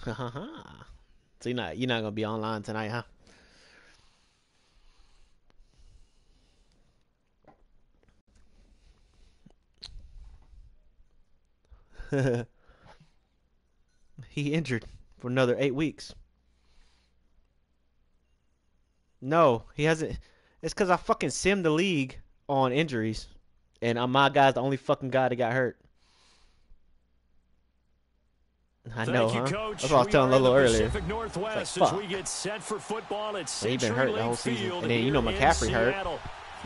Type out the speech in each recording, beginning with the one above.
So you're not gonna be online tonight, huh? He injured for another 8 weeks. No, he hasn't. It's because I fucking simmed the league on injuries, and my guy's the only fucking guy that got hurt. I know, Thank you, huh? Coach. That's what I was telling Lolo earlier. Pacific Northwest like, as we get set for football at he's been hurt the whole season, and then McCaffrey hurt.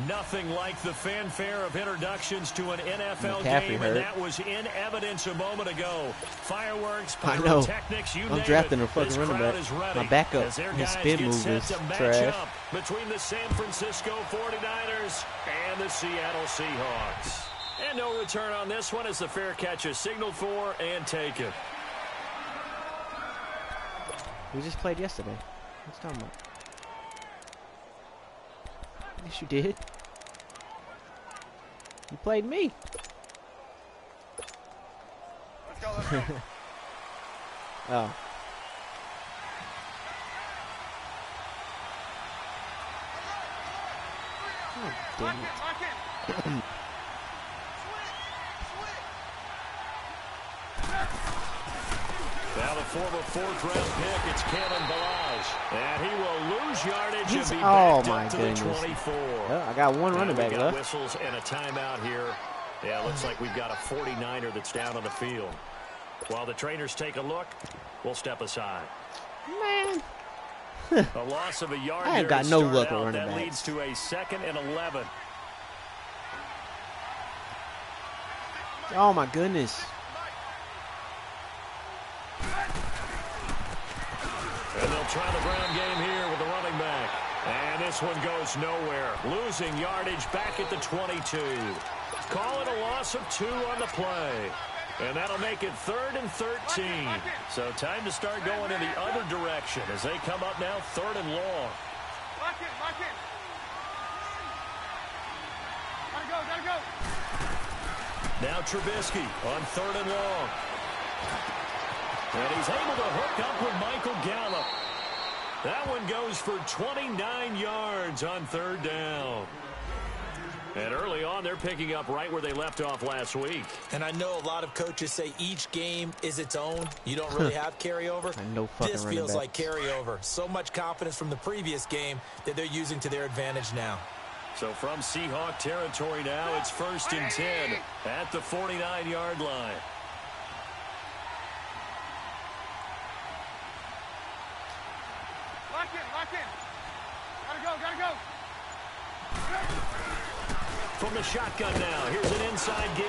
Nothing like the fanfare of introductions to an NFL McCaffrey game, hurt. and that was in evidence a moment ago. Fireworks, I know. pyrotechnics, you I'm name drafting it. a fucking This running crowd back. is ready My backup, as their his guys spin get move set is to match trash. up between the San Francisco 49ers and the Seattle Seahawks. And no return on this one as the fair catch is signaled for and taken. We just played yesterday. What's talking about? Yes, you did. You played me. Let's go, let's go. Oh. God damn it. Lock it. Now the former fourth-round pick, it's Kalen Balaj. And he will lose yardage and be oh backed my up to goodness. the 24. Well, I got one running back we got left. whistles and a timeout here. Yeah, looks like we've got a 49er that's down on the field. While the trainers take a look, we'll step aside. Man. A loss of a yard. I ain't there got to no start luck out. with running That backs. leads to a 2nd and 11. Oh my goodness. And they'll try the ground game here with the running back. And this one goes nowhere. Losing yardage back at the 22. Call it a loss of 2 on the play. And that'll make it 3rd and 13. So time to start going in the other direction as they come up now 3rd and long. Lock it, lock it. Gotta go. Now Trubisky on 3rd and long. And he's able to hook up with Michael Gallup. That one goes for 29 yards on 3rd down. And early on, they're picking up right where they left off last week. And I know a lot of coaches say each game is its own. You don't really have carryover. I know fucking This running feels like backs. carryover. So much confidence from the previous game that they're using to their advantage now. So from Seahawk territory now, it's 1st and 10 at the 49-yard line. Lock it. Gotta go. From the shotgun now, here's an inside give.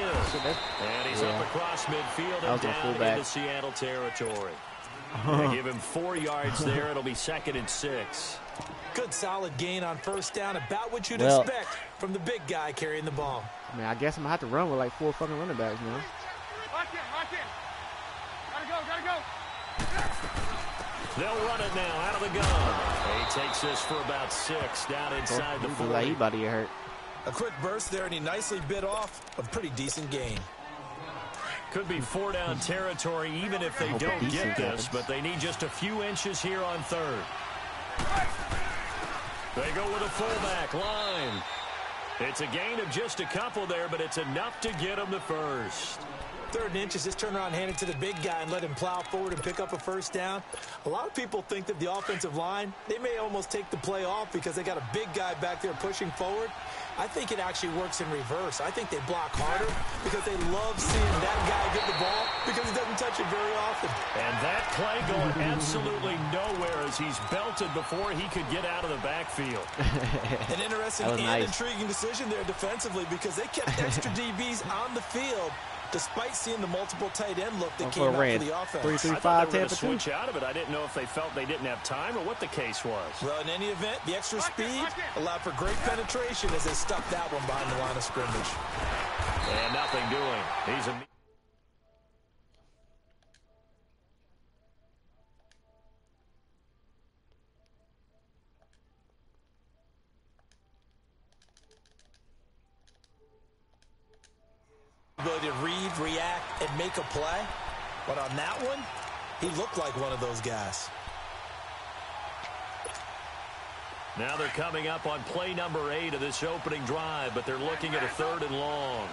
And he's up across midfield and down into Seattle territory. They give him 4 yards there. It'll be 2nd and 6. Good solid gain on 1st down. About what you'd expect from the big guy carrying the ball. I mean, I guess I'm going to have to run with like 4 fucking running backs, man. Lock it. Gotta go. They'll run it now out of the gun. He takes this for about 6 down inside the 40. Like he about to get hurt. A quick burst there, and he nicely bit off a pretty decent gain. Could be 4-down territory even if they don't get this, but they need just a few inches here on 3rd. They go with a fullback line. It's a gain of just a couple there, but it's enough to get them the 1st. 3rd and inches, just turn around, hand it to the big guy, and let him plow forward and pick up a 1st down. A lot of people think that the offensive line, they may almost take the play off because they got a big guy back there pushing forward. I think it actually works in reverse. I think they block harder because they love seeing that guy get the ball because he doesn't touch it very often. And that play going absolutely nowhere as he's belted before he could get out of the backfield. An interesting and intriguing decision there defensively because they kept extra DBs on the field despite seeing the multiple tight end look that came out for the offense. 3-3-5 I thought they were going to Tampa switch out of it. I didn't know if they felt they didn't have time or what the case was. Well, in any event, the extra speed allowed for great penetration as they stuck that one behind the line of scrimmage. And nothing doing. He's a... ability to read, react, and make a play. But on that one, He looked like one of those guys. Now they're coming up on play number 8 of this opening drive, but they're looking at a 3rd and long.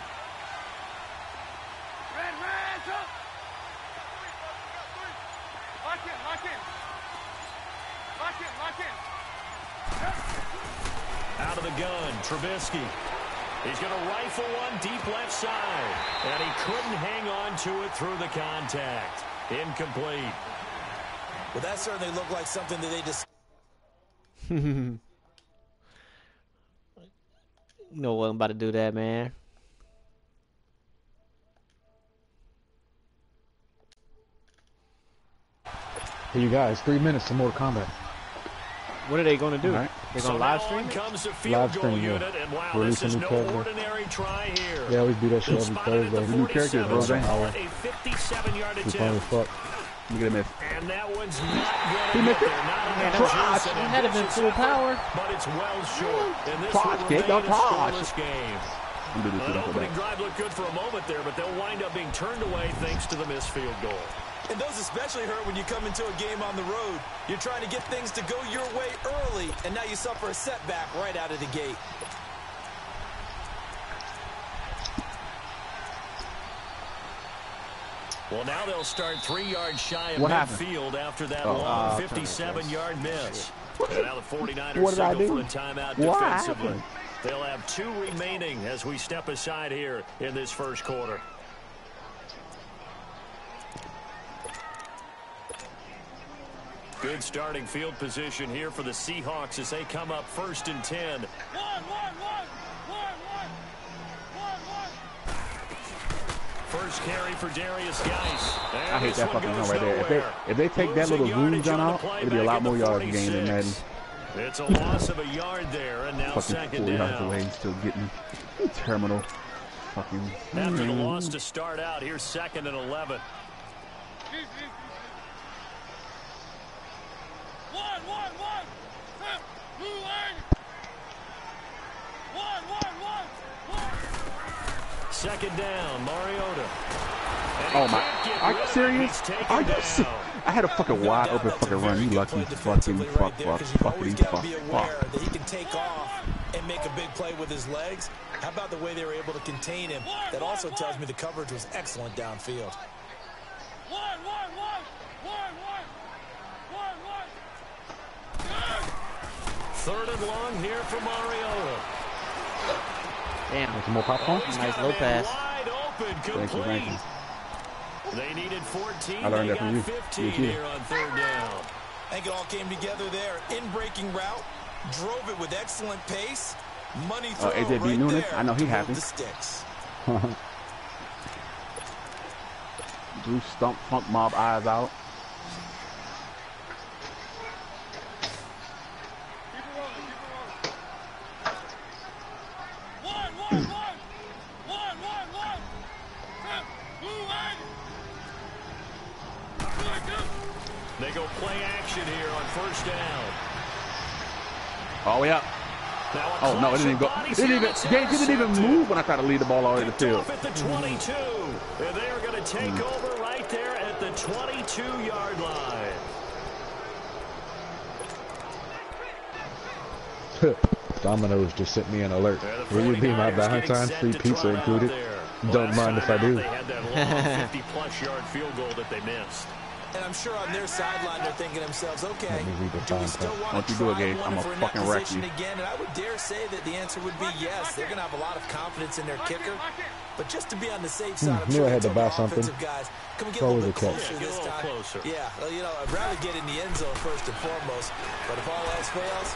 Out of the gun, Trubisky. He's going to rifle one deep left side, and he couldn't hang on to it through the contact. Incomplete. Well, that certainly looked like something that they just... You know what I'm about to do that, man. Hey, you guys, 3 minutes to Mortal Kombat. What are they going to do? Right. They're going to live stream it? Comes the field Live goal stream, yeah. unit, and wow, Release this is a new no character. ordinary try here. They always do that shit every Thursday. The New character, bro. A Dang. 57-yard He's funny as attempt. fuck. Look at him miss. And that one's not going He to missed get it. there. Not Man, enough that juice, and had to been full ambitious power. effort, but it's well short. And this Toss, will kid, remain don't a toss. scoreless game. I'm gonna do this An shit after opening that. drive looked good for a moment there, but they'll wind up being turned away thanks to the missed field goal. And those especially hurt when you come into a game on the road. You're trying to get things to go your way early, and now you suffer a setback right out of the gate. Well, now they'll start 3 yards shy of What happened? midfield after that Oh, long okay. 57-yard miss. And now the 49ers What did I settle do? for a timeout What defensively. happened? They'll have 2 remaining as we step aside here in this first quarter. Good starting field position here for the Seahawks as they come up 1st and 10. First carry for Darius Geis. I hate that fucking run right there. If they take that little zoom jump out, it'll be a lot more yards gained than Madden. It's a loss of a yard there, and now Fucking 2nd 4 yards down. away, he's still getting terminal. Fucking. After the loss to start out, here's 2nd and 11. Second down, Mariota. Oh my! Are you serious? Are you serious? I had a fucking wide open fucking run. You lucky fucking fuck. Be aware that he can take off and make a big play with his legs. How about the way they were able to contain him? That also tells me the coverage was excellent downfield. Third and long here for Mariota. Damn. Some more popcorn? Nice low pass. Wide open, Thank you, thank complete. They needed 14. I learned They that from got you. 15 You too. here on 3rd down. I think it all came together there. In-breaking route, drove it with excellent pace. Money throw AJ B. right Noonan, there. I know he Moved happy. the sticks. Blue stump funk mob eyes out. They go play action here on 1st down. Oh yeah. Now a Oh no, it didn't even go. body It didn't even. snap. Gage didn't even move when I tried to lead the ball all the way to the field. Off at the 22. And they are going to take over right there at the 22-yard line. Domino's just sent me an alert. The Will you be my 49ers Valentine's? getting Free set to pizza try out included. there. Don't mind if I do. They had that long 50-plus yard field goal that they missed. And I'm sure on their sideline they're thinking to themselves, okay, Let me read the do we time still code. want Once to you do it, try Gage, one I'ma if we're in fucking that wreck position you. again? And I would dare say that the answer would be yes. They're going to have a lot of confidence in their kicker. But just to be on the safe side, I'm knew sure I had they to told buy the something. offensive guys, can we get It's a little always bit a catch. closer Yeah, get a this little time? closer. Yeah, well, you know, I'd rather get in the end zone first and foremost. But if all else fails,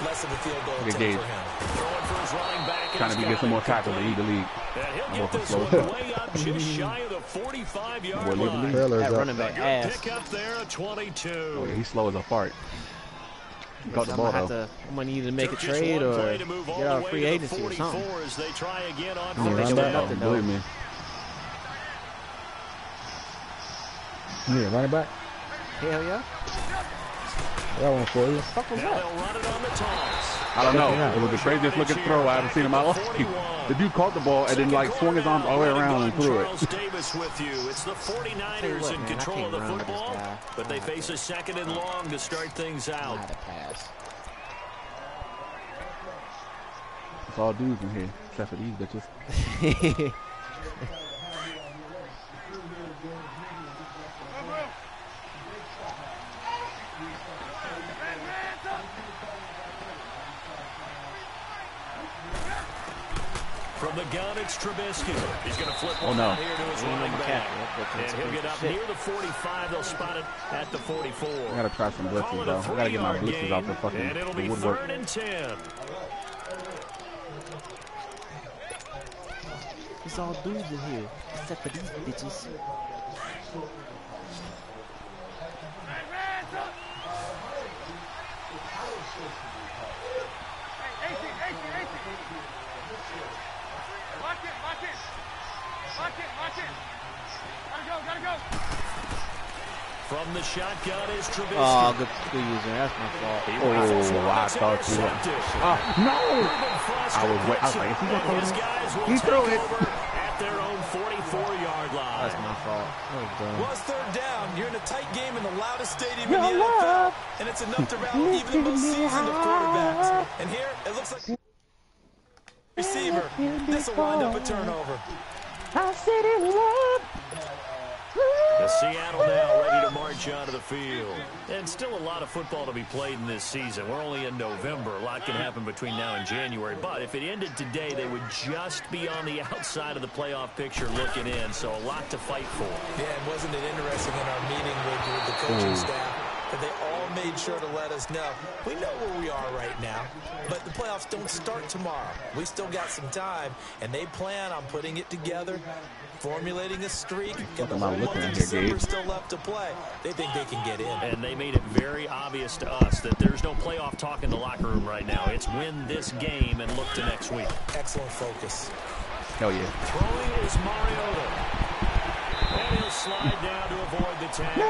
less of a field goal Look at attempt Gage. for him. Throwing for his running back. and Trying to he's get got some more it tackles to complete. lead the league. And he'll I'm get working this slow. one way up just shy of the 45-yard Boy, leave the line. league. That Trailers running up. back Good ass. pick up there at 22. Oh, yeah, he's slow as a fart. Got the I'm ball gonna have though. I'm gonna need to make a Took just trade one or play to move all get the out of way free to the agency or 44 something. as they try again on You First run down. back? Nothing, though. Believe me. Yeah, running back. Hell yeah. That one for you. Fuck was Now that? they'll run it on the toss. I don't know. It was the craziest looking throw I ever seen in my life. The dude caught the ball and then like swung his arms all the way around and threw it. Charles Davis with you. It's the 49ers in control of the football, but they face a 2nd and long to start things out. It's all dudes in here, except for these bitches. From the gun, it's Trubisky. He's going to flip one no. here to his running back. And he'll get up near the 45. They'll spot it at the 44. I gotta try some blitzes, though. I gotta get my blitzes out the fucking and it'll be woodwork. 3rd and 10. It's all dudes in here, except for these bitches. Gotta go. From the shotgun is Trubisky. Oh, good user. That's my fault. Oh, I thought you were. No! I was waiting. I was like, is he gonna throw it? He threw it. At their own 44-yard line. That's my fault. Well, it's 3rd down. You're in a tight game in the loudest stadium in the NFL, and it's enough to rattle even the most seasoned of quarterbacks. And here, it looks like receiver. This will wind up a turnover. The Seattle now ready to march onto the field. And still a lot of football to be played in this season. We're only in November. A lot can happen between now and January. But if it ended today, they would just be on the outside of the playoff picture looking in. So a lot to fight for. Yeah, and wasn't it interesting in our meeting with the coaching staff that they all made sure to let us know. We know where we are right now, but the playoffs don't start tomorrow. We still got some time, and they plan on putting it together, formulating a streak, and the whole month of December still left to play. They think they can get in. And they made it very obvious to us that there's no playoff talk in the locker room right now. It's win this game and look to next week. Excellent focus. Hell yeah. Throwing is Mariota. And he'll slide down to avoid the tackle.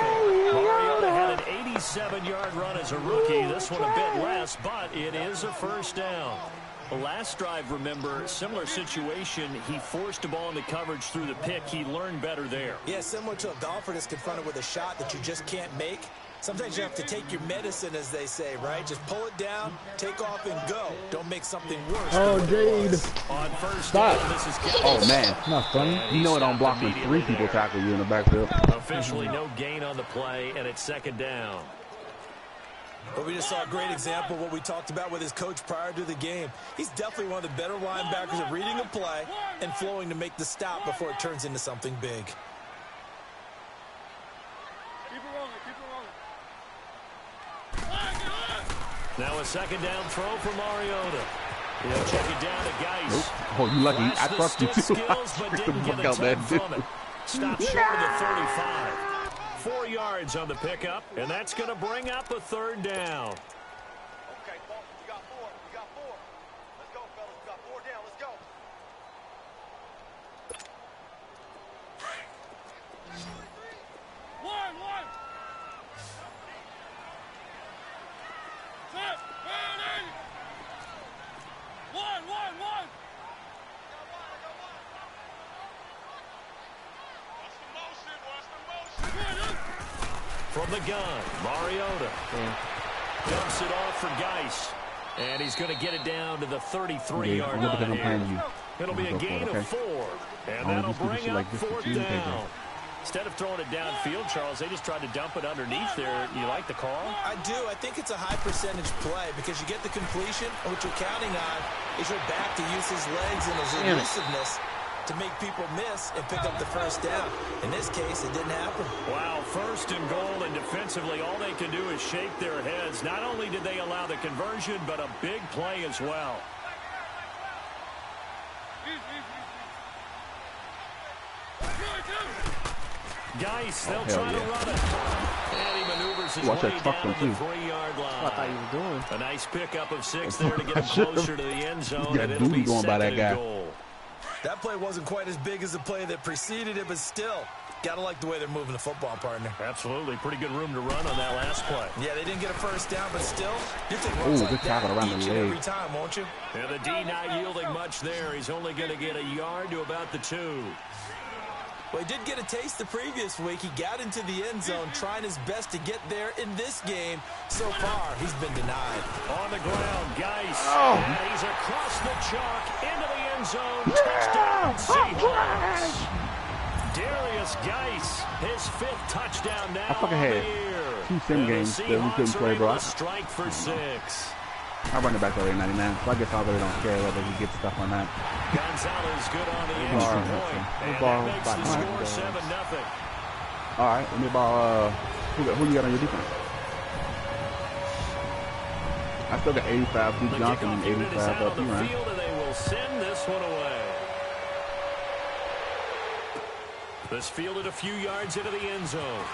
Mariota had an 87-yard run as a rookie. This one a bit less, but it is a 1st down. The last drive, remember, similar situation. He forced a ball into coverage through the pick. He learned better there. Yeah, similar to a golfer that's confronted with a shot that you just can't make. Sometimes you have to take your medicine, as they say, right? Just pull it down, take off, and go. Don't make something worse. Oh, Gage. On 1st Stop. down, this is Gage. Oh, man. Not funny. You know it don't block when 3 people tackle you in the backfield. Officially no gain on the play, and it's 2nd down. But we just saw a great example of what we talked about with his coach prior to the game. He's definitely one of the better linebackers at reading a play and flowing to make the stop before it turns into something big. Keep it rolling, keep it rolling. Now a 2nd down throw for Mariota. He'll check it down to Gage. Nope. Oh, you lucky. I trust you too. I tricked the fuck out that dude. Stop short of the 35. 4 yards on the pickup, and that's going to bring up a 3rd down. Okay, Paul, we got 4. We got 4. Let's go, fellas. We got 4 down. Let's go. One. Set. Ready. One. From the gun, Mariota dumps it off for Gage. And he's going to get it down to the 33-yard line here. It'll be a gain of 4. And that'll bring up 4th down. Instead of throwing it downfield, Charles, they just tried to dump it underneath there. You like the call? I do. I think it's a high percentage play because you get the completion, and what you're counting on is your back to use his legs and his elusiveness to make people miss and pick up the 1st down. In this case, it didn't happen. Wow, 1st and goal, and defensively, all they can do is shake their heads. Not only did they allow the conversion, but a big play as well. Gage, they'll try to run it. And he maneuvers his way down to the 3-yard line. I thought he was doing. A nice pickup of 6 there to get him closer to the end zone. Yeah, And it'll be going by that 2nd guy. and goal. That play wasn't quite as big as the play that preceded it, but still, Gotta like the way they're moving the football, partner. Absolutely. Pretty good room to run on that last play. Yeah, they didn't get a first down, but still, you take Ooh, like good tackle around the each and leg. every time, won't you? And the D not yielding much there. He's only going to get a yard to about the 2. Well, he did get a taste the previous week. He got into the end zone, trying his best to get there in this game. So far, he's been denied. On the ground, Gage. And he's across the chalk into the end zone. Touchdown, Seahawks. Darius Gage, his 5th touchdown now I fucking on the had year. 2 sim games that we couldn't play, bro. Strike for 6. I run it back already 99, so I guess I really don't care whether he gets stuff or not. Gonzalez good on the extra point. And that makes the score 7-0. All right, let me ball. Who you got on your defense? I still got 85 Duke Johnson and 85 up here, right? And they will send this one away. This fielded a few yards into the end zone.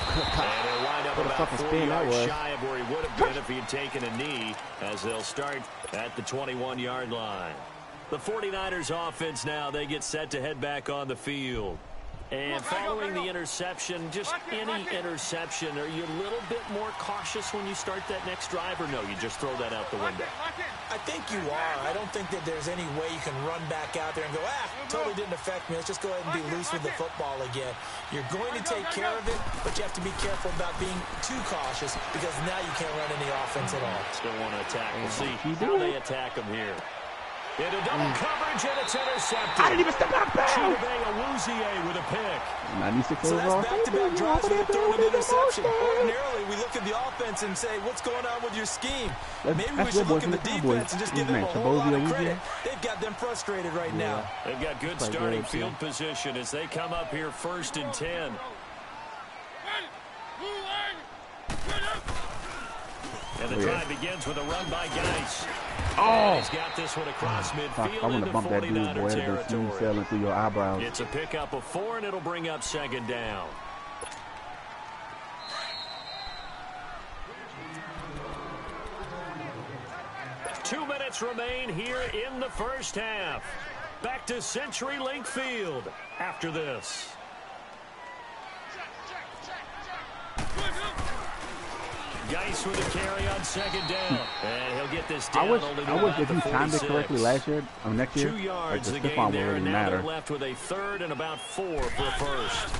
And he'll wind up about 4 yards shy of where he would have been if he had taken a knee, as they'll start at the 21-yard line. The 49ers offense now, they get set to head back on the field. And following the interception, just any interception, are you a little bit more cautious when you start that next drive, or no, you just throw that out the window? I think you are. I don't think that there's any way you can run back out there and go, totally didn't affect me. Let's just go ahead and be loose with the football again. You're going to take care of it, but you have to be careful about being too cautious, because now you can't run any offense at all. Still want to attack. We'll see how they attack him here. Into double coverage, and it's intercepted. I didn't even step out there. Chidobe with a pick. 96 So overall. that's back-to-back drives with a throw and interception. Ordinarily, we look at the offense and say, what's going on with your scheme? Maybe we should look at the defense and just give them a whole lot of credit. They've got them frustrated right now. They've got good starting field position as they come up here 1st and 10. And the drive begins with a run by Gage. He's got this one across midfield. I want to bump that dude, boy. That'll be smooth sailing through your eyebrows. It's a pickup of 4, and it'll bring up 2nd down. Two minutes remain here in the first half. Back to CenturyLink Field after this. Gage with a carry on 2nd down. And he'll get this down. I wish if he timed it correctly last year, or next year, 2 yards like the game there, and now they're matter. left with a 3rd and about 4 for a first.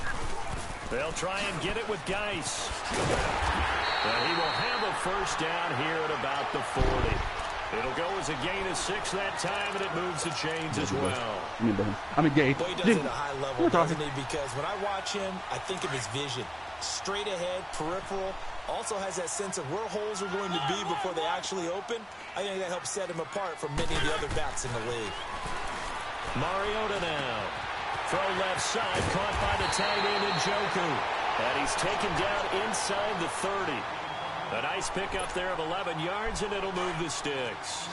They'll try and get it with Gage. And he will have a first down here at about the 40. It'll go as a gain of 6 that time, and it moves the chains as well. I'm Gage. Well, he does it at a high level, doesn't he? Because when I watch him, I think of his vision. Straight ahead, peripheral, also has that sense of where holes are going to be before they actually open. I think that helps set him apart from many of the other backs in the league. Mariota now. Throw left side, caught by the tight end Njoku. And he's taken down inside the 30. A nice pickup there of 11 yards, and it'll move the sticks.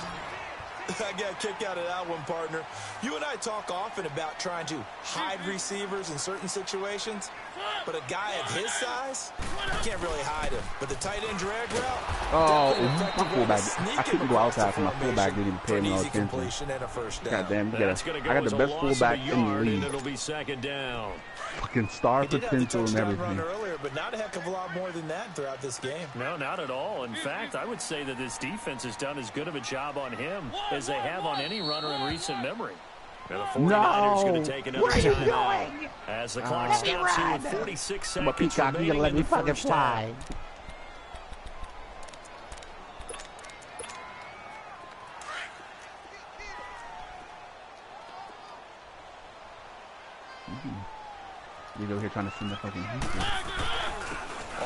I got a kick out of that one, partner. You and I talk often about trying to hide receivers in certain situations, but a guy of his size, you can't really hide him. But the tight end drag route, my fullback. I couldn't go outside for my fullback didn't even pay me no attention. And a first down. God damn, I got the best fullback in the league. It'll be 2nd down. Fucking star potential and everything. Run earlier, but not a heck of a lot more than that throughout this game. No, not at all. In fact, I would say that this defense has done as good of a job on him as they have on any runner in recent memory. And the 49ers going to take another timeout as the clock stops here with 46 seconds Peacock, you gotta let me fucking fly. He's over here trying to send the fucking Houston.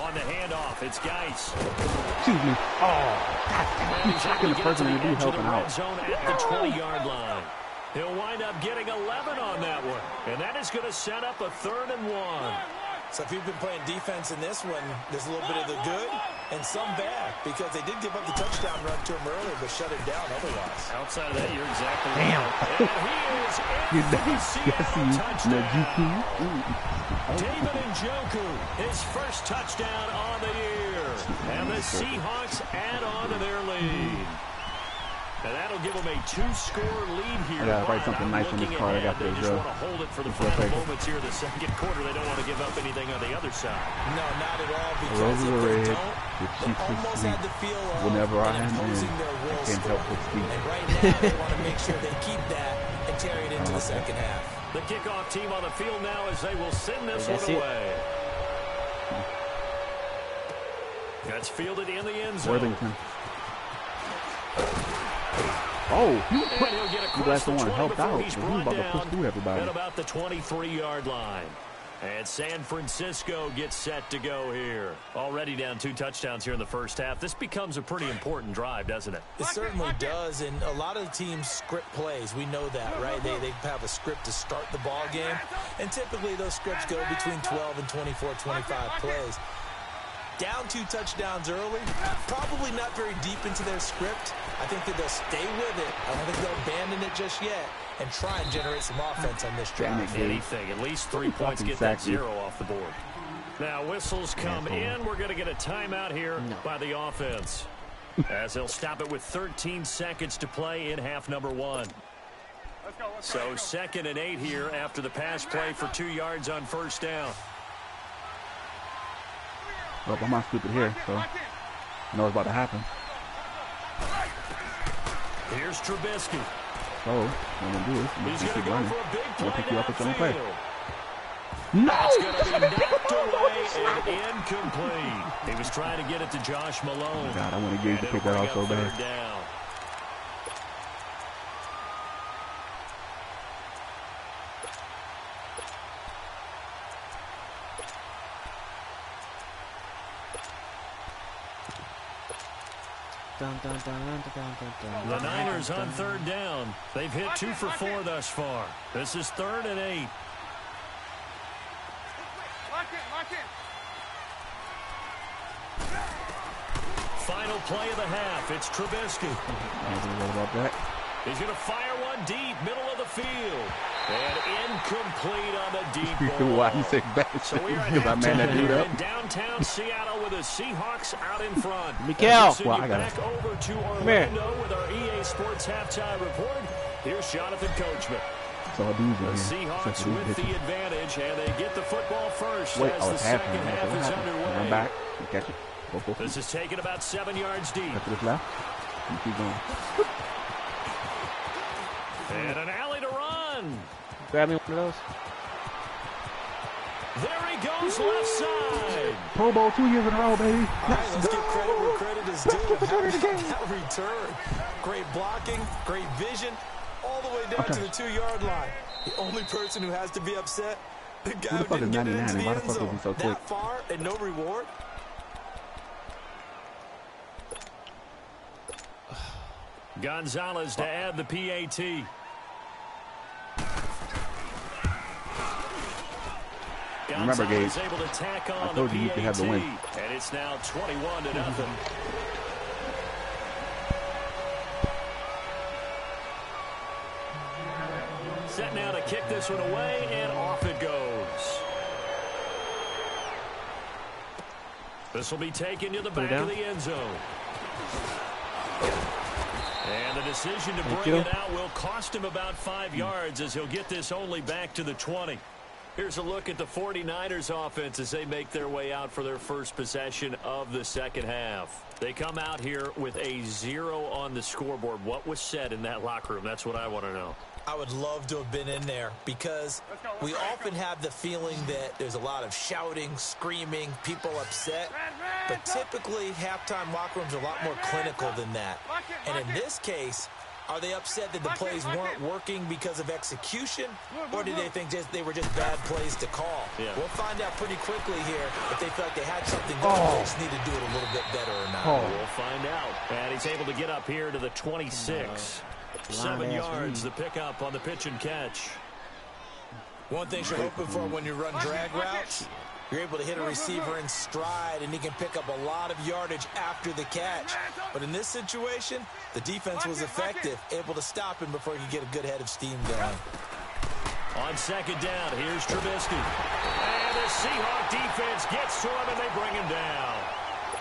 On the handoff, it's Gage. Excuse me. Oh, God damn. He's tracking the person and he's helping out. Zone at the 20-yard line. He'll wind up getting 11 on that one. And that is going to set up a 3rd and 1. So if you've been playing defense in this one, there's a little bit of the good and some bad, because they did give up the touchdown run to him earlier, but shut it down otherwise. Outside of that, you're exactly right. And he is in for touchdown. David Njoku, his first touchdown on the year. And the Seahawks add on to their lead. And that'll give them a 2-score lead here. I gotta write something nice on this card. I got They for just want to hold it for the final moments here of the second quarter. They don't want to give up anything on the other side. No, not at all. The Because roses if are they red. don't, The they cheeks are almost sweet. had the feel of Whenever I am in, imposing their I will can't help score. but speak. And right now, they want to make sure they keep that and carry it into the second half. The kickoff team on the field now as they will send this one away. That's fielded in the end zone. Worthington. Oh, And he'll get across the 20 helped before out. he's He was brought about to push down through everybody. at about the 23-yard line. And San Francisco gets set to go here. Already down 2 touchdowns here in the first half. This becomes a pretty important drive, doesn't it? It certainly does, and a lot of the teams script plays. We know that, right? They have a script to start the ball game, and typically those scripts go between 12 and 24, 25 plays. Down 2 touchdowns early, probably not very deep into their script. I think that they'll stay with it. I don't think they'll abandon it just yet and try and generate some offense on this drive. Anything, at least 3 points, get that 0 off the board. Now whistles come in. We're going to get a timeout here by the offense as they'll stop it with 13 seconds to play in half number 1. So 2nd and 8 here after the pass play for 2 yards on first down. Well, I'm not stupid here, so I know what's about to happen. Here's Trubisky. So, what I'm going to do is I'm going to keep running. For a big I'm going to play pick you up with some play. downfield. That's going to be knocked away and incomplete. He was trying to get it to Josh Malone. Oh my God, I want to Gage to pick that off so bad. Down. The Niners on 3rd down. They've hit 2 for 4 thus far. This is 3rd and 8. Final play of the half. It's Trubisky. I don't know about that. He's going to fire one deep, middle of the field. And incomplete on the deep ball. Why you say bad So shit? we are Because I man that dude up. in downtown Seattle with the Seahawks out in front. Mikael. Well, I got back it. over to here. Orlando with our EA Sports halftime report. Here's Jonathan Coachman. So I do The Seahawks with the advantage, and they get the football first Wait, as the it's second halftime. half is Run underway. back. You catch it. Go. This is taken about 7 yards deep. Go to this left. And keep going. And an alley to run. Grab me one of those. There he goes, left side. Pro Bowl 2 years in a row, baby. All right, let's give credit where credit is due. How about that return? Great blocking, great vision, all the way down to the 2-yard line. The only person who has to be upset, the guy who didn't get it into the end zone. That far and no reward. Gonzalez to add the PAT. Remember, Gage, Gonzalez able to tack on I told the you PAT, could have the win. and it's now 21-0. Set now to kick this one away, and off it goes. This will be taken to the back of the end zone. And the decision to bring it out will cost him about 5 yards as he'll get this only back to the 20. Here's a look at the 49ers offense as they make their way out for their first possession of the second half. They come out here with a 0 on the scoreboard. What was said in that locker room? That's what I want to know. I would love to have been in there because we often have the feeling that there's a lot of shouting, screaming, people upset. But typically, halftime locker rooms are a lot more clinical than that. And in this case, are they upset that the plays weren't working because of execution? Or did they think they were just bad plays to call? Yeah. We'll find out pretty quickly here if they felt like they had something going. They just need to do it a little bit better or not. We'll find out. And he's able to get up here to the 26. 7 yards, the pickup on the pitch and catch. One thing you're hoping for when you run drag routes, you're able to hit a receiver in stride, and he can pick up a lot of yardage after the catch. But in this situation, the defense was effective, able to stop him before he could get a good head of steam going. On second down, here's Trubisky. And the Seahawk defense gets to him, and they bring him down.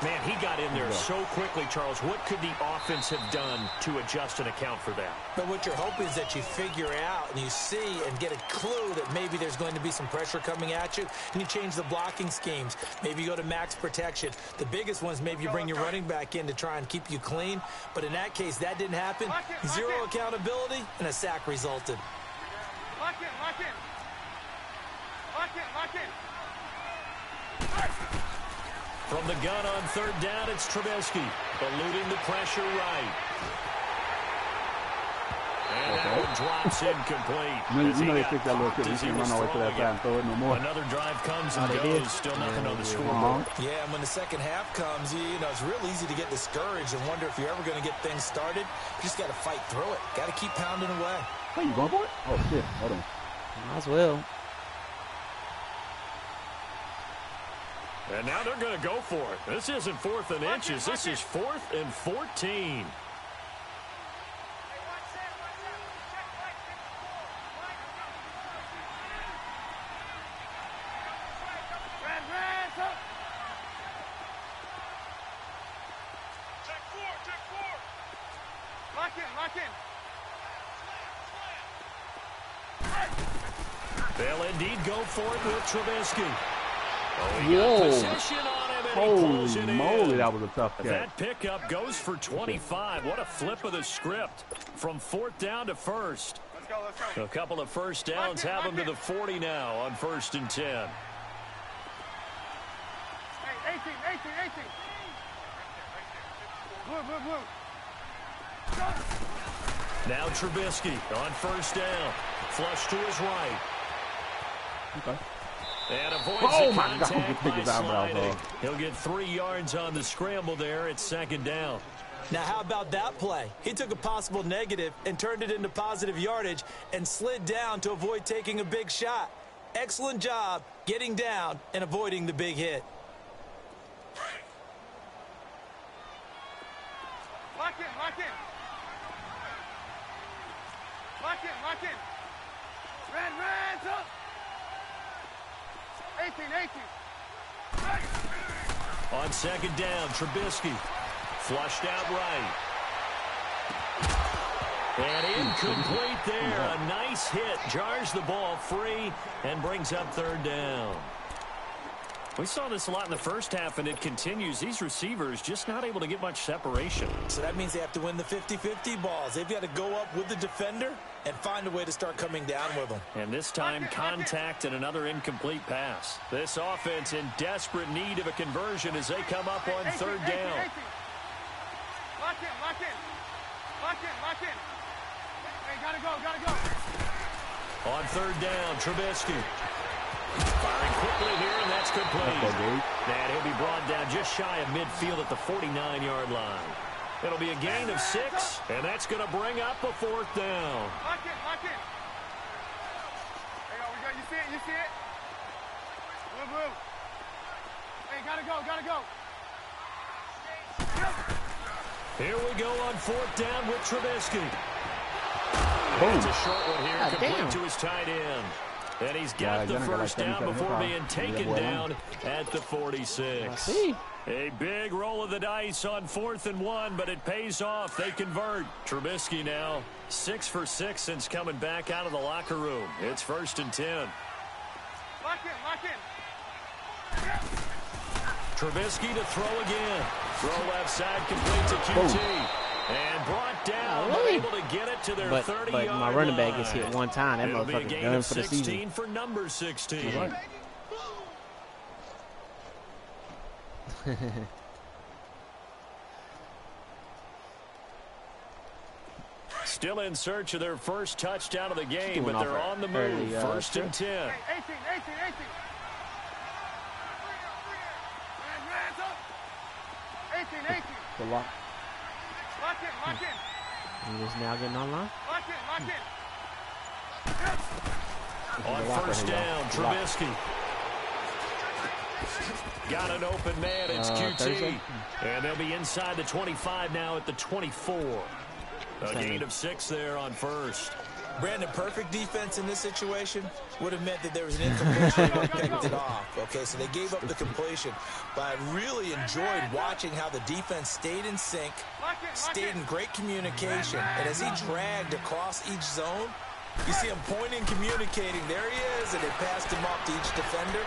Man, he got in there so quickly, Charles. What could the offense have done to adjust and account for that? But what you're hoping is that you figure out and you see and get a clue that maybe there's going to be some pressure coming at you, and you change the blocking schemes. Maybe you go to max protection. The biggest ones, maybe you bring your running back in to try and keep you clean. But in that case, that didn't happen. Zero accountability, and a sack resulted. Lock in, lock in. Lock in, lock in. From the gun on third down, it's Trubisky, eluding the pressure right. And that one drops incomplete. You know they fixed that little shit. You can't run all the way to that side and throw it no more. Another drive comes and goes. Still nothing on the scoreboard. Yeah, and when the second half comes, you know, it's real easy to get discouraged and wonder if you're ever going to get things started. You just got to fight through it. Got to keep pounding away. Hey, you going for it? Oh, shit. Hold on. Might as well. And now they're going to go for it. This isn't 4th and inches. This is 4th and 14. Lock in, lock in. They'll indeed go for it with Trubisky. Whoa. Holy moly, that was a tough catch. That pickup goes for 25. What a flip of the script from 4th down to 1st. Let's go, let's go. A couple of first downs have them to the 40 now on 1st and 10. Hey, 18, 18, 18. Blue, blue, blue. Now Trubisky on 1st down. Flush to his right. Okay. And avoids Oh the my God, contact he by his eyebrows sliding. off. He'll get 3 yards on the scramble there. It's 2nd down. Now, how about that play? He took a possible negative and turned it into positive yardage and slid down to avoid taking a big shot. Excellent job getting down and avoiding the big hit. Lock in, lock in. Lock in, lock in. Red, up. 18, 18. On 2nd down, Trubisky flushed out right. And incomplete there. A nice hit. Jars the ball free and brings up 3rd down. We saw this a lot in the first half, and it continues. These receivers just not able to get much separation. So that means they have to win the 50-50 balls. They've got to go up with the defender and find a way to start coming down with them. And this time, contact and another incomplete pass. This offense in desperate need of a conversion as they come up on 3rd down. 18. Lock in, lock in. Lock in, lock in. Hey, gotta go, gotta go. On 3rd down, Trubisky. Firing quickly here, and that's complete. And he'll be brought down just shy of midfield at the 49-yard line. It'll be a gain of 6, and that's going to bring up a 4th down. Lock in, lock in. Hey, we go. You see it, you see it? Blue, blue. Hey, gotta go, gotta go. Here we go on 4th down with Trubisky. Boom. It's a short one here, complete damn. to his tight end. And he's got the first down before being taken down at the 46. A big roll of the dice on 4th and 1, but it pays off. They convert. Trubisky now 6 for 6 since coming back out of the locker room. It's 1st and 10. Lock in, lock in. Trubisky to throw again. Throw left side, complete to QT. And brought down, able to get it to their 30-yard line. But my running back gets hit one time. That It'll be a motherfucker gain done of for the 16 season. for number 16. Right. Still in search of their first touchdown of the game, Doing but they're off on the early, move. 1st and 10. Hey, 18, 18, 18. Red, up. 18, 18. The lock. Lock in, lock in. He just now getting online. Lock in, lock in. On 1st down, Trubisky. Got an open man, it's QT. Thursday? And they'll be inside the 25 now at the 24. A gain of 6 there on 1st. Brandon, perfect defense in this situation would have meant that there was an incompletion and picked it off. Okay, so they gave up the completion. But I really enjoyed watching how the defense stayed in sync, stayed in great communication. And as he dragged across each zone, you see him pointing, communicating. There he is, and they passed him off to each defender.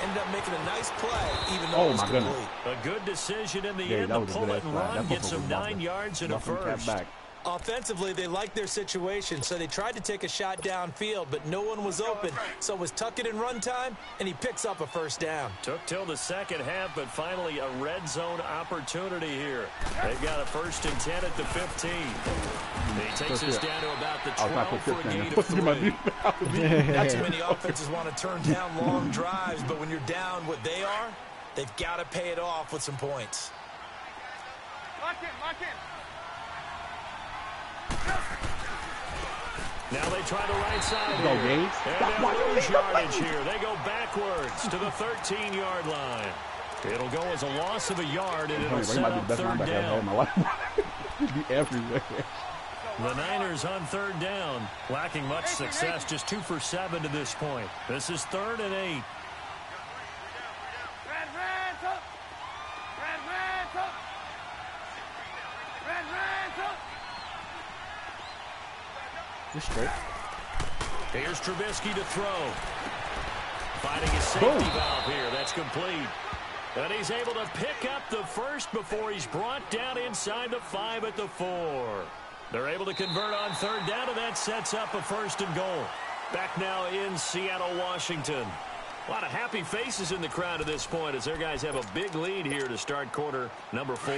Ended up making a nice play, even though it was complete. A good decision in the end. The pull it and run gets him 9 yards and a first. Offensively, they liked their situation, so they tried to take a shot downfield, but no one was open. So it was tuck it and run time, and he picks up a first down. Took till the second half, but finally a red zone opportunity here. They've got a 1st and 10 at the 15. He takes us down to about the 12 for a gain of 3. Not too many offenses want to turn down long drives, but when you're down what they are, they've got to pay it off with some points. Lock in. Now they try the right side Go, here. Gage. And they'll lose yardage here. They go backwards to the 13-yard line. It'll go as a loss of a yard, and it'll set up 3rd down. Be everywhere. The Niners on 3rd down, lacking much success, just 2 for 7 to this point. This is 3rd and 8. You're straight. Here's Trubisky to throw. Finding his safety valve here. That's complete. And he's able to pick up the first before he's brought down inside the 5 at the 4. They're able to convert on 3rd down, and that sets up a 1st and goal. Back now in Seattle, Washington. A lot of happy faces in the crowd at this point as their guys have a big lead here to start quarter number 4.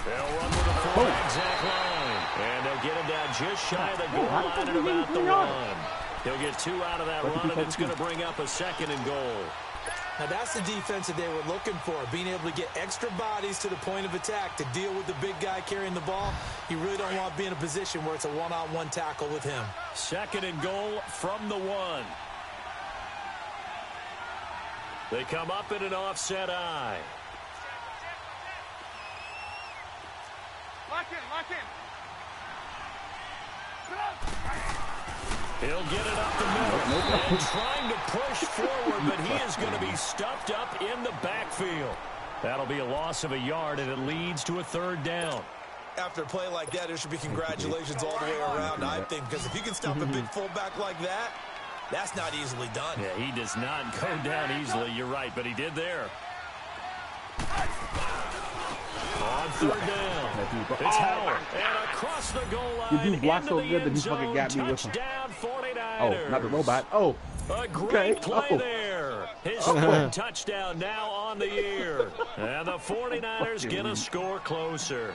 They'll run with a 4 exact line. And they'll get him down just shy of the goal line at about the 1. He'll get 2 out of that run, and it's going to bring up a 2nd and goal. Now, that's the defense that they were looking for, being able to get extra bodies to the point of attack to deal with the big guy carrying the ball. You really don't want to be in a position where it's a one-on-one tackle with him. 2nd and goal from the 1. They come up in an offset eye. Lock in. He'll get it up the middle. And trying to push forward, but he is going to be stuffed up in the backfield. That'll be a loss of a yard, and it leads to a 3rd down. After a play like that, there should be congratulations all the way around, I think, because if you can stop a big fullback like that, that's not easily done. Yeah, he does not go down easily. You're right, but he did there. On 3rd down, it's Howard, and across the goal line, You do block so into good the that he end fucking zone, got me with him. touchdown 49ers. Oh, not the robot. Oh. A great play Oh. there. His 3rd touchdown now on the year. And the 49ers get a score closer.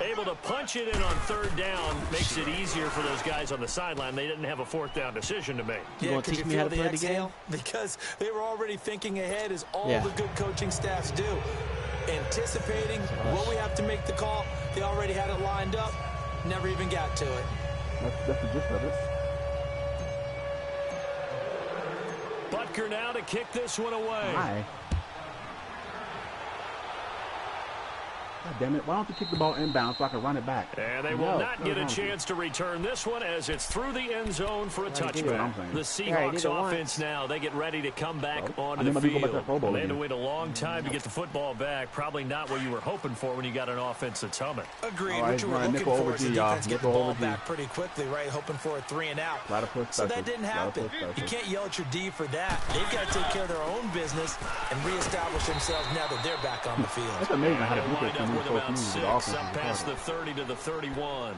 Able to punch it in on 3rd down makes it easier for those guys on the sideline. They didn't have a 4th down decision to make. You gonna teach me how to play the game? Because they were already thinking ahead, as all Yeah. the good coaching staffs do. Anticipating what we have to make the call. They already had it lined up. Never even got to it. That's the gist of it. Butker now to kick this one away. Hi. God damn it. Why don't you kick the ball inbound so I can run it back? And they will not get a chance to return this one as it's through the end zone for a touchback. The Seahawks offense now, they get ready to come back onto the field. They had to wait a long time to get the football back. Probably not what you were hoping for when you got an offense that's humming. Agreed. What you were looking for is the defense get the ball back pretty quickly, right? Hoping for a 3 and out. So that didn't happen. You can't yell at your D for that. They've got to take care of their own business and reestablish themselves now that they're back on the field. It's amazing how the defense can with about 6 up past the 30 to the 31.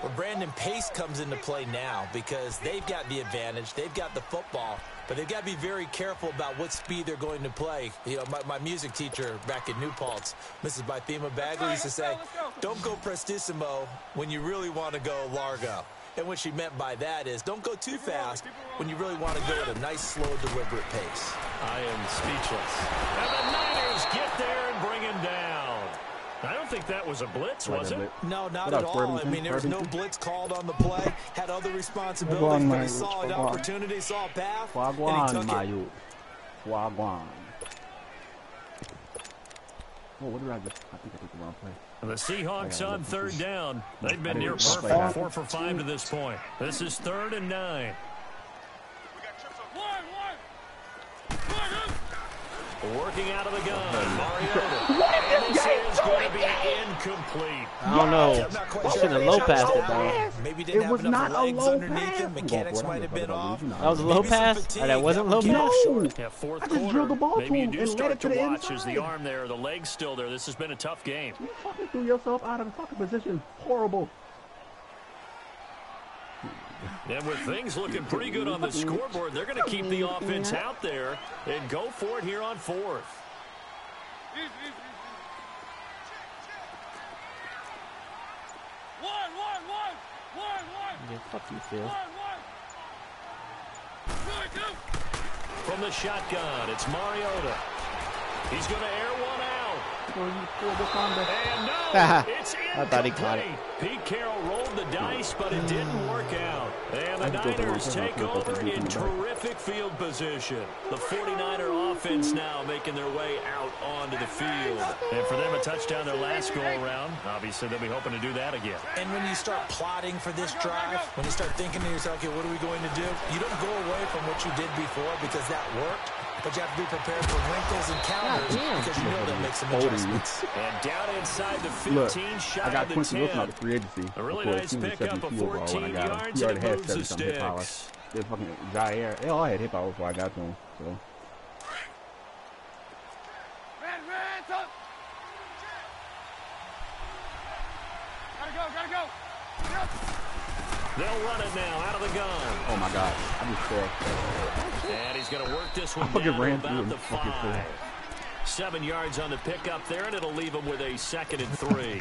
Well, Brandon, pace comes into play now because they've got the advantage. They've got the football, but they've got to be very careful about what speed they're going to play. You know, my music teacher back at New Paltz, Mrs. Bythema Bagley, used to say, don't go prestissimo when you really want to go largo. And what she meant by that is don't go too fast when you really want to go at a nice, slow, deliberate pace. I am speechless. And the Niners get there and bring him down. I don't think that was a blitz, was it? No, not at all. I mean, there was no blitz called on the play. Had other responsibilities, but he saw an opportunity, saw a path, and he took it. Oh, what did I just? I think I took the wrong play. The Seahawks on third down. They've been near perfect, 4 for 5 to this point. This is 3rd and 9. Working out of the gun, Mariota. And this is going to be incomplete. I don't know. You shouldn't have low passed it, though. Maybe didn't It have was enough not a legs low underneath pass. him. Mechanics might have been off. That was a low Maybe some pass? fatigue. Or that wasn't low Came pass? up short. Yeah, fourth I just quarter. drilled the ball Maybe to you him do and start led it to to the watch as the inside. arm there, the leg's still there. This has been a tough game. You fucking threw yourself out of the fucking position. Horrible. And with things looking pretty good on the scoreboard, they're going to keep the offense out there and go for it here on 4th. Yeah, fuck you, Phil. From the shotgun, it's Mariota. He's going to air one out. And no, it's incomplete. I thought he caught it. Pete Carroll rolled the dice, but it didn't work out. And the Niners take over in terrific field position. The 49er offense now making their way out onto the field. And for them, a touchdown their last go-around. Obviously, they'll be hoping to do that again. And when you start plotting for this drive, when you start thinking to yourself, okay, what are we going to do? You don't go away from what you did before because that worked. But you have to be prepared for wrinkles and counters because you know they'll make some adjustments. And down inside the 15, Look, shy I got of the Quincy 10. Wilson out of free agency. A really before nice he was pickup of 14 yards, He and already it had moves the 70-something hit power. sticks. They fucking Jair. They all had hit power before I got to him. So. Gotta go. They'll run it now out of the gun. Oh my God! I just saw. And he's going to work this one I fucking down to ran through about him. the Fucking 5. 7 yards on the pickup there, and it'll leave him with a 2nd and 3.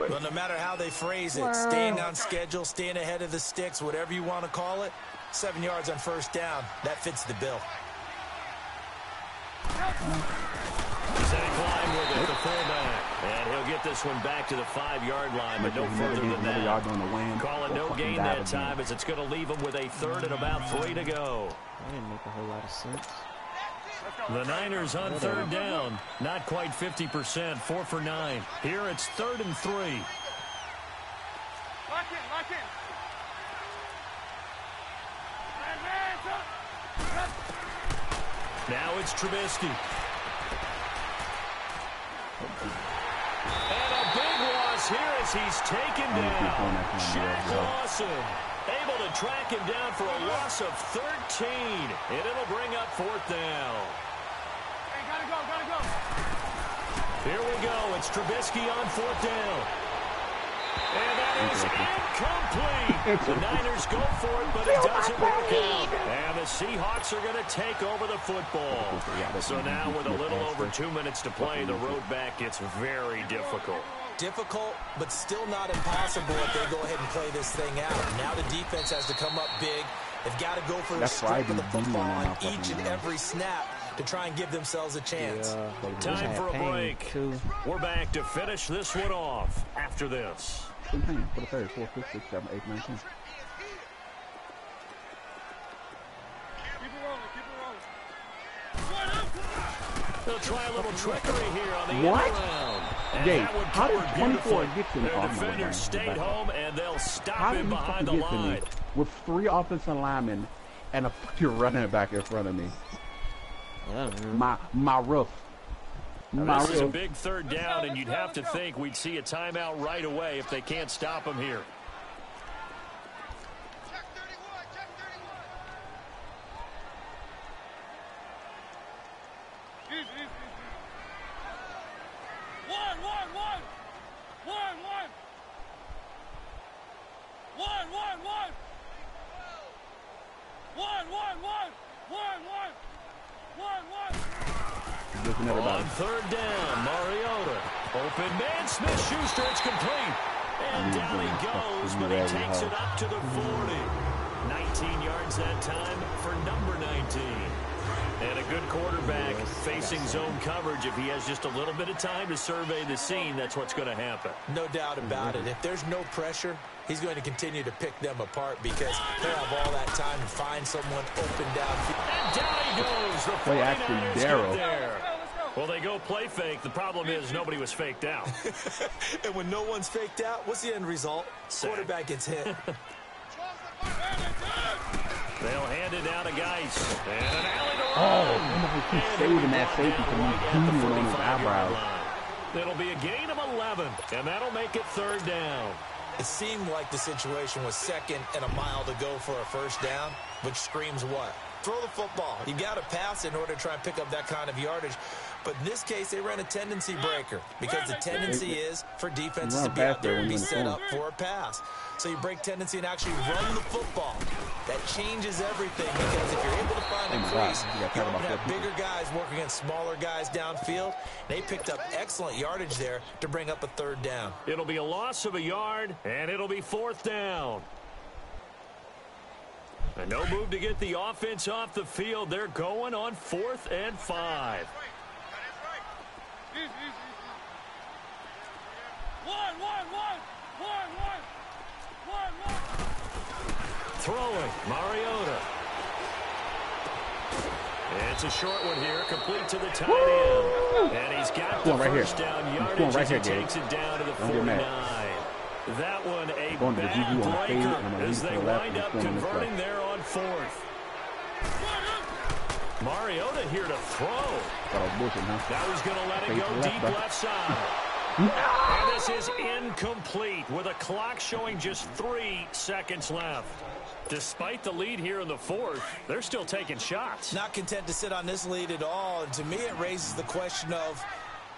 Well, no matter how they phrase it, staying on schedule, staying ahead of the sticks, whatever you want to call it, 7 yards on first down, that fits the bill. Zach Klein with it, the fullback. And he'll get this one back to the 5-yard line, but no further than that. Calling no gain that time as it's going to leave him with a 3rd and about 3 to go. That didn't make a whole lot of sense. The Niners on 3rd down. Not quite 50%, 4 for 9. Here it's 3rd and 3. Lock in. Now it's Trubisky. And a big loss here as he's taken down. Shaq Lawson able to track him down for a loss of 13. And it'll bring up 4th down. Hey, gotta go. Here we go. It's Trubisky on 4th down. And that is incomplete. The Niners go for it, but it doesn't work out. And the Seahawks are going to take over the football. So now with a little over 2 minutes to play, the road back gets very difficult. Difficult, but still not impossible if they go ahead and play this thing out. Now the defense has to come up big. They've got to go for the strip of the football on each and every snap to try and give themselves a chance. Time for a break. We're back to finish this one off after this. For the 3rd, 4th, 5th, 6th, 7th, 8th, 9th, 10th. Keep it rolling. They'll try a little trickery here on the What? end round. And Gage, that would how cover did 24 beautifully. get to me? Their Oh, no, defenders stayed home, and they'll stop How did him he behind fucking the get to me line. with 3 offensive linemen and a fucking running back in front of me? My roof. This is a big 3rd down, and you'd have to think we'd see a timeout right away if they can't stop him here. Check 31. Easy. 1. On 3rd down, Mariota. Open man, Smith-Schuster, it's complete. And down he goes, but he takes it up to the 40. 19 yards that time for number 19. And a good quarterback facing zone coverage. If he has just a little bit of time to survey the scene, that's what's going to happen. No doubt about it. If there's no pressure, he's going to continue to pick them apart because he'll have all that time to find someone open downfield. And down he goes. The Play action, 49ers Darryl. get there. Well, they go play fake. The problem is nobody was faked out. And when no one's faked out, what's the end result? Quarterback gets hit. They'll hand it down to Gage. And an alley to Oh, he's saving that safety from me beating on his eyebrows. It'll be a gain of 11, and that'll make it 3rd down. It seemed like the situation was 2nd and a mile to go for a 1st down, which screams what? Throw the football. You got to pass in order to try and pick up that kind of yardage. But in this case, they ran a tendency breaker because the tendency is for defenses to be out there and be set up for a pass. So you break tendency and actually run the football. That changes everything because if you're able to find a crease, you're going to have bigger guys work against smaller guys downfield. They picked up excellent yardage there to bring up a 3rd down. It'll be a loss of a yard, and it'll be 4th down. And no move to get the offense off the field. They're going on 4th and 5. Throwing, Mariota. It's a short one here, complete to the tight end. And he's got the first down yardage as he takes it down to the 49. That one a backbreaker as they wind up converting there on 4th. Mariota here to throw. Now he's going to let it go deep left side. And this is incomplete with a clock showing just 3 seconds left. Despite the lead here in the 4th, they're still taking shots. Not content to sit on this lead at all. And to me, it raises the question of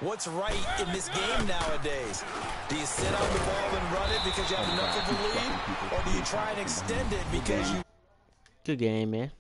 what's right in this game nowadays. Do you sit on the ball and run it because you have enough of a lead? Or do you try and extend it because you... Good game, man.